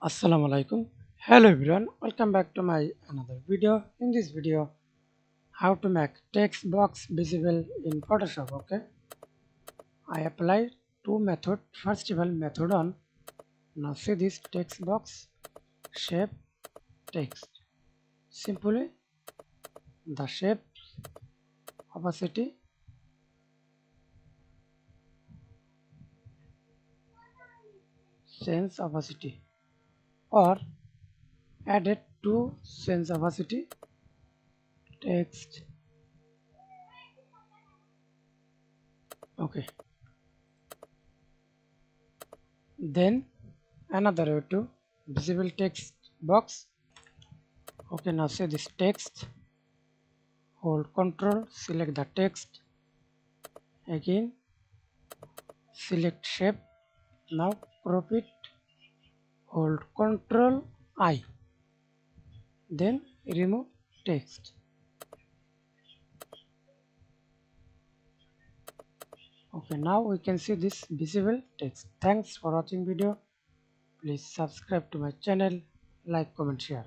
Assalamu alaikum. Hello everyone, welcome back to my another video. In this video, how to make text box visible in Photoshop. Okay, I apply two method. First of all, method on. Now see this text box shape text. Simply the shape opacity sense opacity or added to sense opacity text. Okay, then another way to visible text box. Okay, now see this text, hold Ctrl, select the text, again select shape, now crop it, hold Ctrl I, then remove text. Okay, now we can see this visible text. Thanks for watching video. Please subscribe to my channel, like, comment, share.